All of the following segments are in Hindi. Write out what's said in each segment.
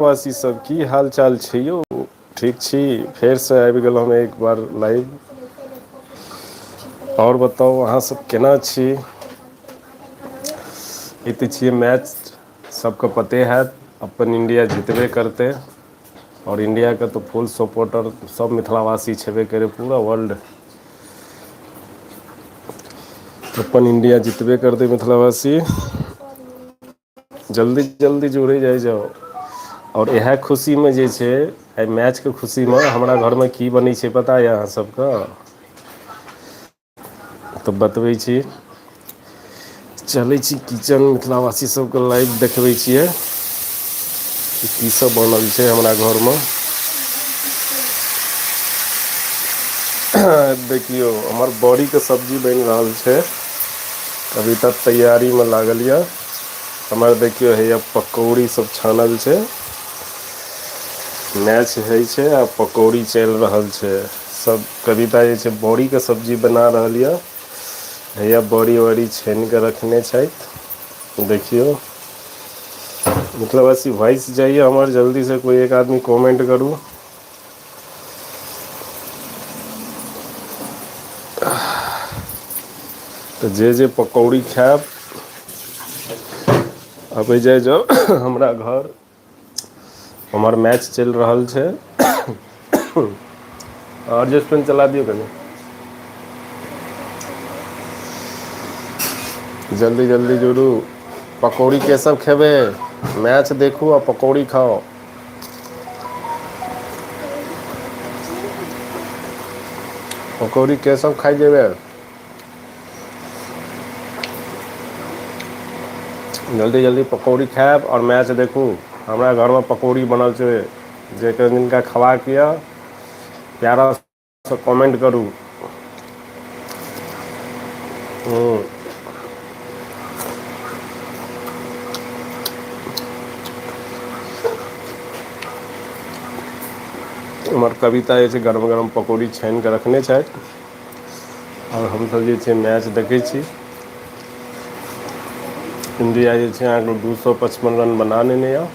वासी सब की हाल चाल छै यौ? ठीक छी? फेरसँ आबि गेलहुँ हम एक बार लाइव। आओर बताउ अहाँ सब केना छी? ई तऽ छियै मैच, सबके पते हैत अपन इण्डिया जितबे करतै। आओर इण्डियाके तऽ फुल सपोर्टर सब मिथिलावासी छेबे करै पूरा वर्ल्ड। अपन इण्डिया जितबे करतै मिथिलावासी। जल्दी जल्दी जुड़ै जाइ जाउ। आओर इएह खुशीमे जे छै, एहि मैचके खुशीमे हमरा घरमे की बनै छै पता यऽ अहाँ सबके? तऽ बतबै छी। चलै छी किचन, मिथिलावासी सबके लाइव देखबै छियै। की सब बनल छै हमरा घरमे। देखियौ हमर बॉड़ीके सब्जी बनि रहल छै। अभी तक तैयारीमे लागल यऽ। हमर देखियौ हैया पकौड़ी सब छानल छै। मैच होइ छै आ पकौड़ी चलि रहल छै। सब कविता जे छै बॉड़ीके सब्जी बना रहल यऽ। हैया बॉड़ी वॉड़ी छानि कऽ रखने छथि देखियौ। मिथिलावासी वॉइस जाइए हमर, जल्दीसँ कोइ एक आदमी कमेंट करू। तऽ जे जे पकौड़ी खायब अबै जाइ जाउ हमरा घर। हमर मैच चलि रहल छै। आओर जस्ट फैन चला दियौ कनी। जल्दी जल्दी जुड़ू। पकौड़ी के सब खेबै? मैच देखू आ पकौड़ी खाउ। पकौड़ी के सब खाइ जेबै? जल्दी जल्दी पकौड़ी खायब आओर मैच देखू। हमरा घरमे पकौड़ी बनल छै। जकर जिनका खयबाक यऽ प्यारासँ कमेंट करू। हमर कविता जे छै गरम गरम पकौड़ी छानि कऽ रखने छथि। आओर हमसभ जे छै मैच देखै छी। इण्डिया जे छै अहाँके 255 रन बना नेने यऽ।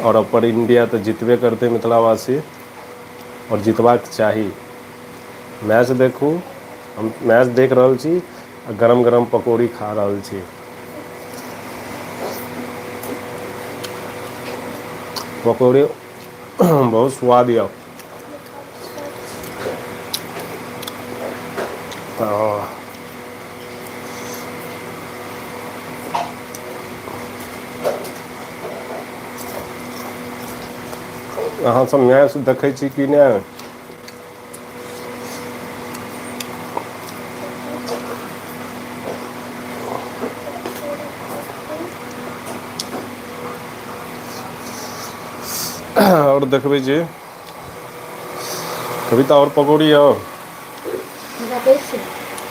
आओर अपन इण्डिया तऽ जितबे करतै मिथिलावासी। आओर जितबाक चाही। मैच देखू, हम मैच देख रहल छी आ गरम गरम पकौड़ी खा रहल छी। पकौड़ी बहुत स्वाद यऽ। अहाँसभ मैच देखै छी कि नहि? आओर देखबै जे कविता आओर पकौड़ी यऽ?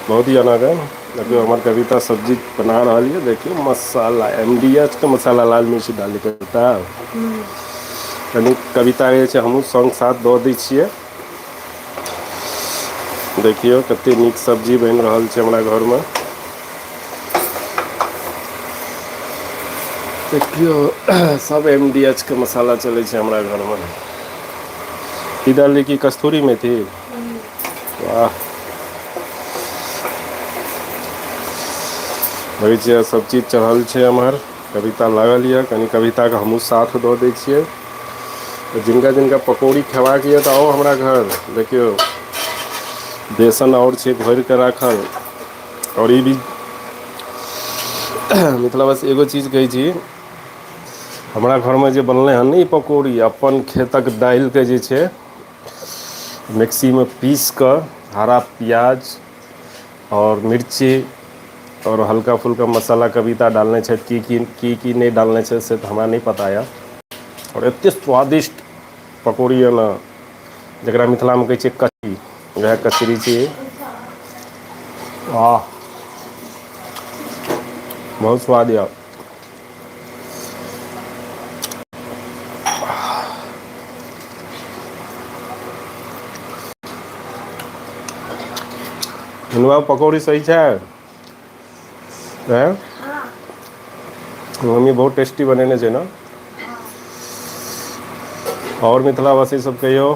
बहुत य अहाँके। देखियौ हमर कविता सब्जी बना रहल यऽ, देखियौ मसाला MDH के मसाला, लाल मिर्ची डाल कऽ कविता। कनि कविता जे छै हमहूँ सङ्ग साथ दऽ दै छियै। देखियौ कतेक नीक सब्जी बनि रहल छै हमरा घरमे। देखियौ सब MDH के मसाला चलै छै हमरा घरमे। की डालली कि कस्तूरी मेथी? वाह। होइ छै सभचीज चढ़ल छै एम्हर। कविता लागल यऽ, कनि कविताके हमहूँ साथ दऽ दै छियै। तऽ जिनका जिनका पकौड़ी खेबाक यऽ तऽ आउ हमरा घर। देखियौ बेसन आओर छै घोरि कऽ राखल। आओर ई भी मिथिलावासी एगो चीज कहै छी, हमरा घरमे जे बनलै हन ने ई पकौड़ी, अपन खेतक दालिके जे छै मिक्सीमे पीस कऽ हरा प्याज और मिर्ची और हल्का फुल्का मसाला कविता डालने छथि। की नहि डालने छै से तऽ हमरा नहि पता यऽ। और एतेक स्वादिष्ट पकौड़ी यऽ ने, जकरा मिथिलामे कहै छै कचरी, वएह कचरी छी। वाह बहुत स्वाद यऽ। मुनुआ पकौड़ी सही छै? आँय मम्मी बहुत टेस्टी बनेने छै ने? और मिथिलावासी सब कहियो।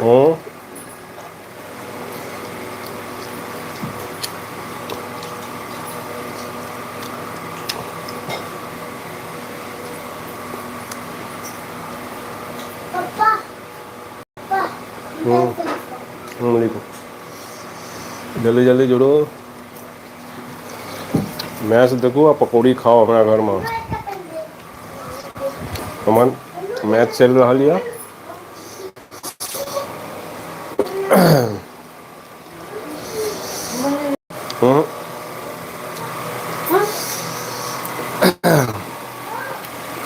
हूँ। लिखो जल्दी जल्दी जुड़ो। मैच देखो आ पकौड़ी खाओ हमारा घर में। हमन मैच चल रहा है। हम्म।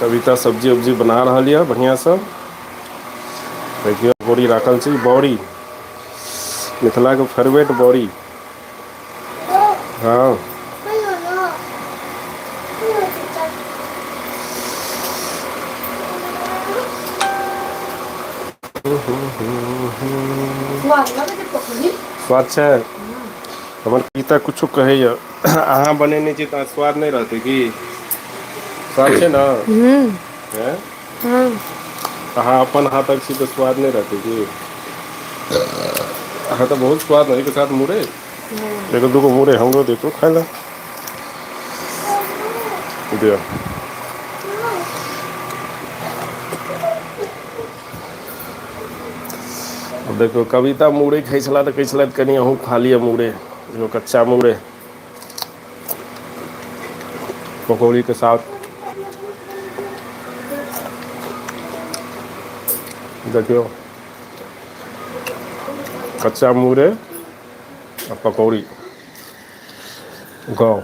कविता सब्जी उब्जी बना रहा है बढ़िया सब। देखियो बड़ी राखल छै बड़ी मिथिला के फेवरेट बड़ी। हाँ स्वाद छै। हमर पिता कुछो कहैया अहाँ बनेने छी तऽ स्वाद नहीं रहतै की। स्वाद छै न। अहाँ अपन हाथक छी तऽ स्वाद नहीं रहतै की। अहाँ तऽ बहुत स्वाद है के साथ मुरे एगो दूगो मुरे हमरो देतो खाय ले। दिअ देखियौ कविता मुरै खाइ छले तऽ कहै छलै कनि अहूँ खा लिअ मुरै एगो कच्चा मुरै पकौड़ी के साथ। देखियौ कच्चा मुरै आ पकौड़ी गाँव।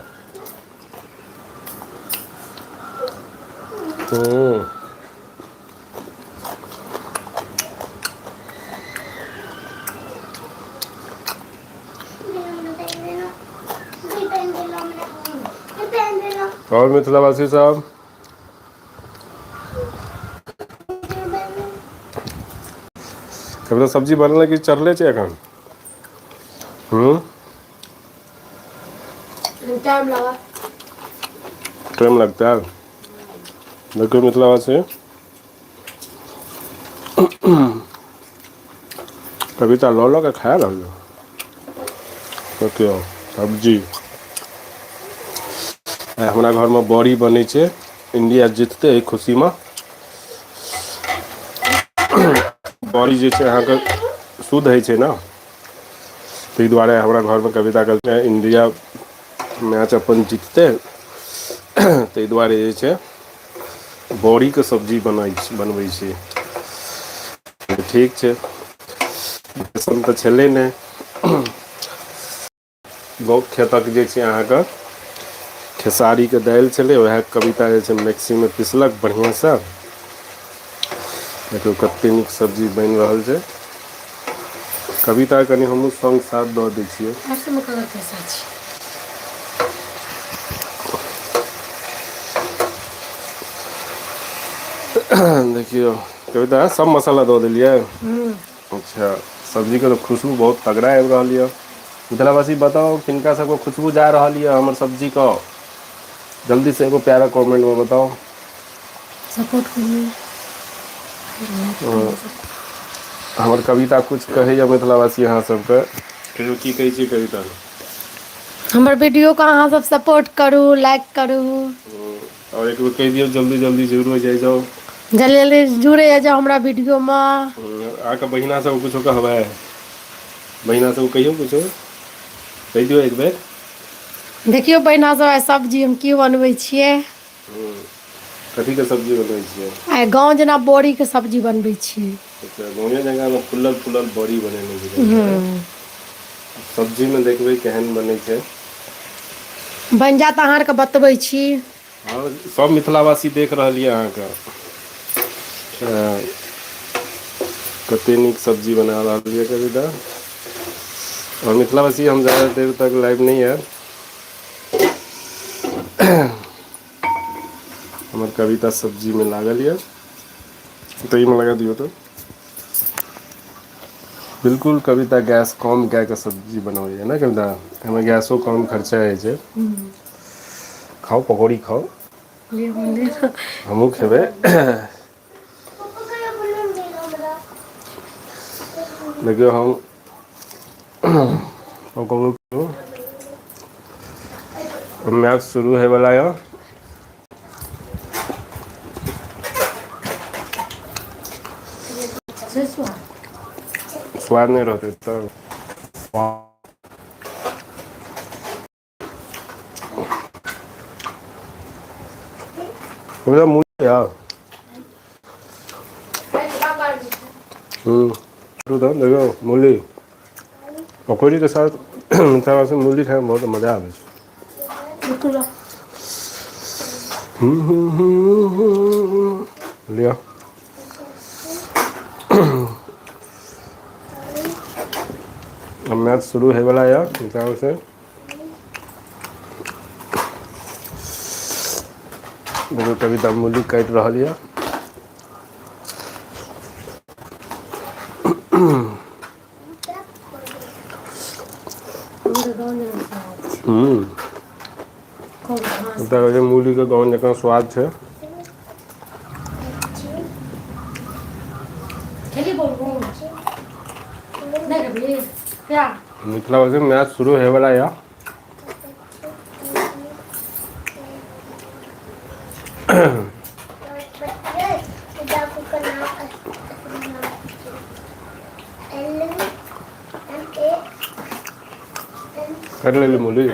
और मिथिलावासी साहब कभी सब्जी बनले कि चढ़ले छै एखन। टाइम लगा टाइम लगता है। देखियो मिथिलावासी कविता लऽ लऽ के खा रहल देखियौ सब्जी हमरा घर में बड़ी बनै छै इंडिया जीततै एहि खुशी में। बड़ी जे छै अहाँके शुद्ध होइ छै ने ताहि दुआरे हमरा घर में कविता कहलकै इंडिया मैच अपन जीततै ताहि दुआरे जे छै बड़ी के सब्जी बनबै छी। ठीक छै पसन्द तऽ छलै नहि। गौ खेतक जे छै अहाँके खेसारीके दालि छलै वएह कविता जे छै मिक्सी में पिसलक बढ़िआँसँ। देखियौ कतेक नीक सब्जी बनि रहल छै। कविता कनि हमहूँ सङ्ग साथ दऽ दै छियै। देखियौ कविता सब मसाला दऽ देलियै। अच्छा सब्जी के तऽ खुशबू बहुत तगड़ा आबि रहल यऽ। मिथिलावासी बताउ किनका सबके खुशबू जा रहल यऽ हमर सब्जी के। जल्दी से एगो प्यारा कमेंट में बताउ। सपोर्ट करियौ। हमर कविता कुछ कहैया मिथिलावासी अहाँ सबके कहियौ की कहै छियै कविता। हमर वीडियो के अहाँ सब सपोर्ट करू लाइक करू। और एक बेर कहि दियौ जल्दी जल्दी जुड़ो जाइ जाउ। जल्दी जल्दी जुड़ै जाउ हमरा वीडियो में। अहाँके बहिना सब कुछो कहबै बहिना सब कहियौ कुछो कहि दियौ एक बेर। देखियौ बहिना सब आइ सब्जी हम की बनबै छियै। कथीके सब्जी बनबै छियै। आइ गाँव जेना बड़ीके सब्जी बनबै छियै। अच्छा गाँवे जकाँ में फुलल फुलल बड़ी बनेने छै। सब्जी में देखबै केहन बनै छै। बनि जायत अहाँ आरके बतबै छी। हँ सब मिथिलावासी देख रहल यऽ अहाँके। कतेक नीक सब्जी बना रहल यऽ कविता। और मिथिलावासी हम ज़्यादा देर तक लाइव नहीं है। हमर कविता सब्जी में लागल यऽ तऽ ई में लगा दियौ तऽ। बिल्कुल कविता गैस कम कए कऽ सब्जी बनबैए ने कविता एहिमे गैसो कम खर्चा होइ छै। खाउ पकौड़ी खाउ हमहूँ खेबै। देखियो हम कहूँ मैच शुरू है वाला है। स्वाद नहीं रहते तो पूरा मूली यार। तो देखो मूली पकौड़ी के साथ मीठा से मूली खाए में बहुत मजा आवे छै। लिया अब मैच शुरू है वाला यार मीठा से देखो कभी तब मूली काट रहा है। मूली के गाँव जका स्वाद है। मिथिला वासी मैच शुरू है वाला या कर ले मूली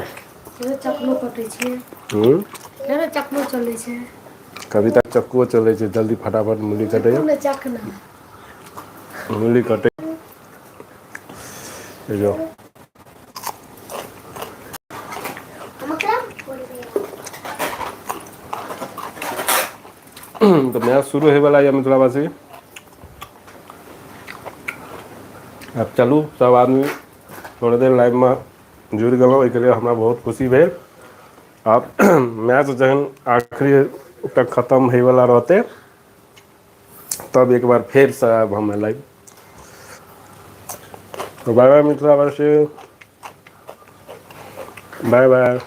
चक्कू कटे छै। चक्कू चले छै। कविता चक्कुओ चले छै जल्दी फटाफट मूली कटे मूली कटे जो तो मैच शुरू है वाला है मिथिला वासी। अब चलू सब आदमी थोड़ी देर लाइव में जुड़ गलौ ओहि के लिए हमरा बहुत खुशी भेल। अब मैच जहन आखिरी तक खत्म होय वाला रहते तब एक बार फिर से आब हम लाइव। तो बाय बाय मिथिला वासी, बाय बाय।